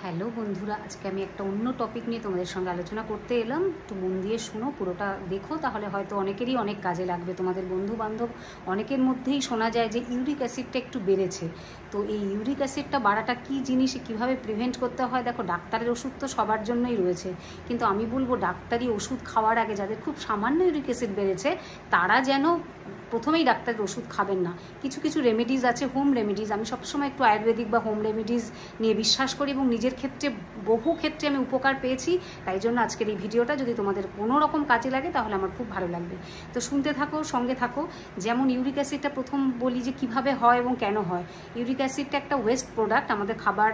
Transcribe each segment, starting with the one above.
Hello বন্ধুরা, আজকে আমি একটা অন্য টপিক নিয়ে তোমাদের সঙ্গে আলোচনা করতে এলাম। একটু মন দিয়ে শুনো, পুরোটা দেখো, তাহলে হয়তো অনেকেরই অনেক কাজে লাগবে। তোমাদের বন্ধু বান্ধব অনেকের মধ্যেই শোনা যায় যে ইউরিক অ্যাসিডটা একটু বেড়েছে। তো এই ইউরিক অ্যাসিডটা বাড়াটা কী জিনিস, কীভাবে প্রিভেন্ট করতে হয়? দেখো, ডাক্তারের ওষুধ তো সবার জন্যই রয়েছে, কিন্তু আমি বলবো ডাক্তারি ওষুধ খাওয়ার আগে যাদের খুব সামান্য ইউরিক অ্যাসিড বেড়েছে তারা যেন প্রথমেই ডাক্তারের ওষুধ খাবেন না। কিছু কিছু রেমেডিজ আছে, হোম রেমেডিজ। আমি সবসময় একটু আয়ুর্বেদিক বা হোম রেমেডিজ নিয়ে বিশ্বাস করি এবং নিজের ক্ষেত্রে বহু ক্ষেত্রে আমি উপকার পেয়েছি। তাই জন্য আজকের এই ভিডিওটা যদি তোমাদের কোনো রকম কাজে লাগে তাহলে আমার খুব ভালো লাগবে। তো শুনতে থাকো, সঙ্গে থাকো। যেমন ইউরিক অ্যাসিডটা প্রথম বলি যে কিভাবে হয় এবং কেন হয়। ইউরিক অ্যাসিডটা একটা ওয়েস্ট প্রোডাক্ট, আমাদের খাবার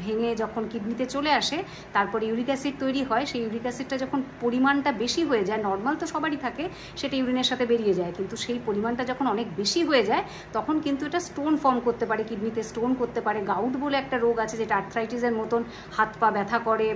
ভেঙে যখন কিডনিতে চলে আসে তারপর ইউরিক অ্যাসিড তৈরি হয়। সেই ইউরিক অ্যাসিডটা যখন পরিমাণটা বেশি হয়ে যায়, নর্মাল তো সবারই থাকে, সেটা ইউরিনের সাথে বেরিয়ে যায়, কিন্তু সেই পরিমাণটা যখন অনেক বেশি হয়ে যায় তখন কিন্তু এটা স্টোন ফর্ম করতে পারে, কিডনিতে স্টোন করতে পারে। গাউট বলে একটা রোগ আছে যেটা আর্থ্রাইটিসের মতন, হাত পা ব্যথা করে,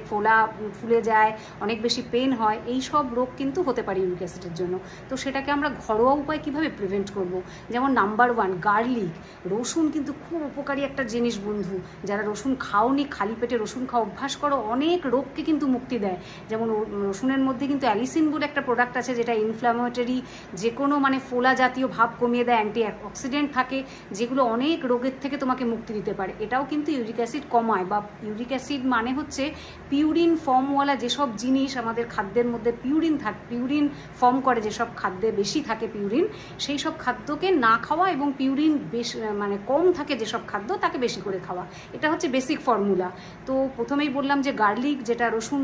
ফুলে যায়, অনেক বেশি পেন হয়। এই সব রোগ কিন্তু হতে পারে ইউরিক অ্যাসিডের জন্য। তো সেটাকে আমরা ঘরোয়া উপায় কিভাবে প্রিভেন্ট করব? যেমন নাম্বার 1, গার্লিক। রসুন কিন্তু খুব উপকারী একটা জিনিস বন্ধু। যারা রসুন খাওনি, খালি পেটে রসুন খাওয়া অভ্যাস করো, অনেক রোগকে কিন্তু মুক্তি দেয়। যেমন রসুনের মধ্যে কিন্তু অ্যালিসিন বলে একটা প্রোডাক্ট আছে যেটা ইনফ্ল্যামেটরি, যে কোনো ফোলা জাতীয় ভাব কমিয়ে দেয়, অ্যান্টি অক্সিডেন্ট থাকে, যেগুলো অনেক রোগের থেকে তোমাকে মুক্তি দিতে পারে। এটাও কিন্তু ইউরিক অ্যাসিড কমায়। বা ইউরিক অ্যাসিড মানে হচ্ছে পিউরিন ফর্মওয়ালা যেসব জিনিস আমাদের খাদ্যের মধ্যে পিউরিন ফর্ম করে, যেসব খাদ্যে বেশি থাকে পিউরিন, সেই সব খাদ্যকে না খাওয়া এবং পিউরিন বেশি কম থাকে যেসব খাদ্য তাকে বেশি করে খাওয়া। এটা হচ্ছে বেসিক ফর্মুলা। তো প্রথমেই বললাম যে গার্লিক, যেটা রসুন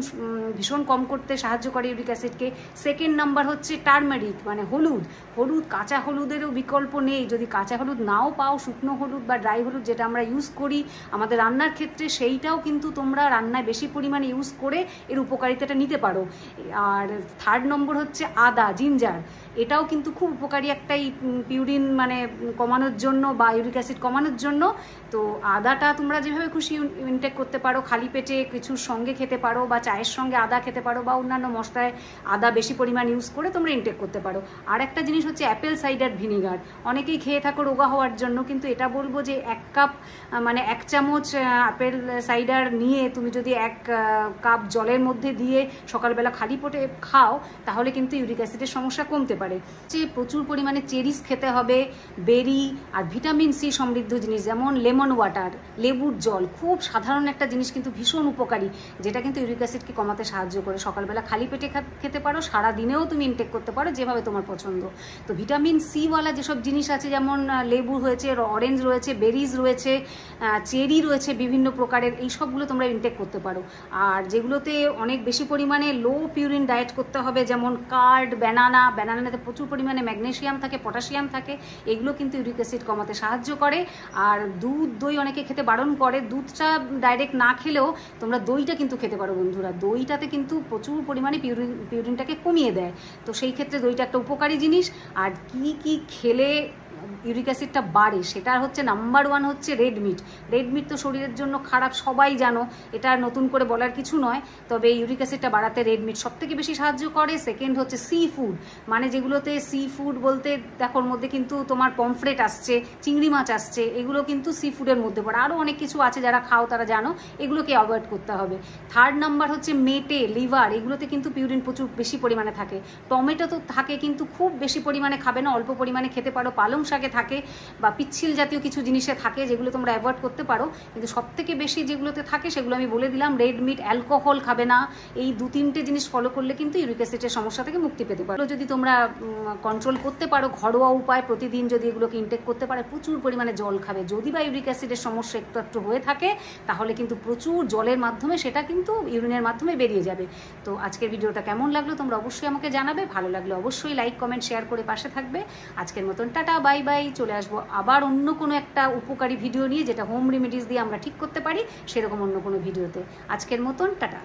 ভীষণ কম করতে সাহায্য করে ইউরিক অ্যাসিডকে। সেকেন্ড নাম্বার হচ্ছে টার্মারিক, হলুদ। কাঁচা হলুদেরও বিকল্প নেই। যদি কাঁচা হলুদ নাও পাও, শুকনো হলুদ বা ড্রাই হলুদ যেটা আমরা ইউজ করি আমাদের রান্নার ক্ষেত্রে, সেইটাও কিন্তু তোমরা রান্নায় বেশি পরিমাণে ইউজ করে এর উপকারিতাটা নিতে পারো। আর থার্ড নম্বর হচ্ছে আদা, জিঞ্জার। এটাও কিন্তু খুব উপকারী একটা পিউরিন কমানোর জন্য বা ইউরিক অ্যাসিড কমানোর জন্য। তো আদাটা তোমরা যেভাবে খুশি ইনটেক করতে পারো, খালি পেটে কিছুর সঙ্গে খেতে পারো, বা চায়ের সঙ্গে আদা খেতে পারো, বা অন্যান্য মশলায় আদা বেশি পরিমাণ ইউজ করে তোমরা ইনটেক করতে পারো। আর একটা জিনিস হচ্ছে অ্যাপেল সাইডার ভিনিগার। অনেকেই খেয়ে থাকো রোগা হওয়ার জন্য, কিন্তু এটা বলবো যে 1 চামচ অ্যাপেল সাইডার নিয়ে তুমি যদি 1 কাপ জলের মধ্যে দিয়ে সকালবেলা খালি পেটে খাও তাহলে কিন্তু ইউরিক অ্যাসিডের সমস্যা কমতে পারে। যে প্রচুর পরিমাণে চেরিস খেতে হবে, বেরি, আর ভিটামিন সি সমৃদ্ধ জিনিস যেমন লেমন ওয়াটার, লেবুর জল, খুব সাধারণ একটা জিনিস কিন্তু ভীষণ উপকারী, যেটা কিন্তু ইউরিক অ্যাসিডকে কমাতে সাহায্য করে। সকালবেলা খালি পেটে খেতে পারো, সারা দিনেও তুমি ইনটেক করতে পারো যেভাবে তোমার পছন্দ। তো ভিটামিন সিওয়ালা যেসব জিনিস আছে, যেমন লেবু রয়েছে, অরেঞ্জ রয়েছে, বেরিজ রয়েছে, চেরি রয়েছে বিভিন্ন প্রকারের, এই সবগুলো তোমরা ইনটেক করতে পারো। আর যেগুলোতে অনেক বেশি পরিমাণে লো পিউরিন ডায়েট করতে হবে, যেমন কার্ড, ব্যানানাতে প্রচুর পরিমাণে ম্যাগনেসিয়াম থাকে, পটাশিয়াম থাকে, এগুলো কিন্তু ইউরিক অ্যাসিড কমাতে সাহায্য করে। আর দুধ, দই অনেকে খেতে বারণ করে। দুধটা ডাইরেক্ট না খেলেও তোমরা দইটা কিন্তু খেতে পারো বন্ধুরা। দইটাতে কিন্তু প্রচুর পরিমাণে পিউরিনটাকে কমিয়ে দেয়। তো সেই ক্ষেত্রে দইটা একটা উপকারী জিনিস। আর কি খেলে ইউরিক অ্যাসিডটা বাড়ে সেটা হচ্ছে নাম্বার 1 হচ্ছে রেড মিট। রেড মিট তো শরীরের জন্য খারাপ, সবাই জানো, এটা নতুন করে বলার কিছু নয়। তবে ইউরিক অ্যাসিডটা বাড়াতে রেড মিট সবথেকে বেশি সাহায্য করে। সেকেন্ড হচ্ছে সি ফুড, যেগুলোতে সি ফুড বলতে দেখো ওর মধ্যে কিন্তু তোমার পমফ্রেট আসছে, চিংড়ি মাছ আসছে, এগুলো কিন্তু সি ফুডের মধ্যে পড়ে। আরও অনেক কিছু আছে, যারা খাও তারা জানো, এগুলোকে অ্যাভয়েড করতে হবে। থার্ড নাম্বার হচ্ছে মেটে, লিভার, এগুলোতে কিন্তু পিউরিন প্রচুর বেশি পরিমাণে থাকে। টমেটো তো থাকে, কিন্তু খুব বেশি পরিমাণে খাবে না, অল্প পরিমাণে খেতে পারো। পালং শাকে থাকে, বা পিচ্ছিল জাতীয় কিছু জিনিসে থাকে, যেগুলো তোমরা অ্যাভয়েড করতে পারো। কিন্তু সবথেকে বেশি যেগুলোতে থাকে সেগুলো আমি বলে দিলাম। রেড মিট, অ্যালকোহল খাবে না। এই 2-3টে জিনিস ফলো করলে কিন্তু ইউরিক অ্যাসিডের সমস্যা থেকে মুক্তি পেতে পারো। যদি তোমরা কন্ট্রোল করতে পারো ঘরোয়া উপায়, প্রতিদিন যদি এগুলোকে ইনটেক করতে পারে, প্রচুর পরিমাণে জল খাবে। যদি বা ইউরিক অ্যাসিডের সমস্যা একটু হয়ে থাকে তাহলে কিন্তু প্রচুর জলের মাধ্যমে সেটা কিন্তু ইউরিনের মাধ্যমে বেরিয়ে যাবে। তো আজকের ভিডিওটা কেমন লাগলো তোমরা অবশ্যই আমাকে জানাবে। ভালো লাগলে অবশ্যই লাইক, কমেন্ট, শেয়ার করে পাশে থাকবে। আজকের মতন টাটা, বাই বাই। চলে আসবো আবার অন্য কোনো একটা উপকারী ভিডিও নিয়ে, যেটা হোম রেমেডিস দিয়ে আমরা ঠিক করতে পারি, সেরকম অন্য কোনো ভিডিওতে। আজকের মতন টাটা।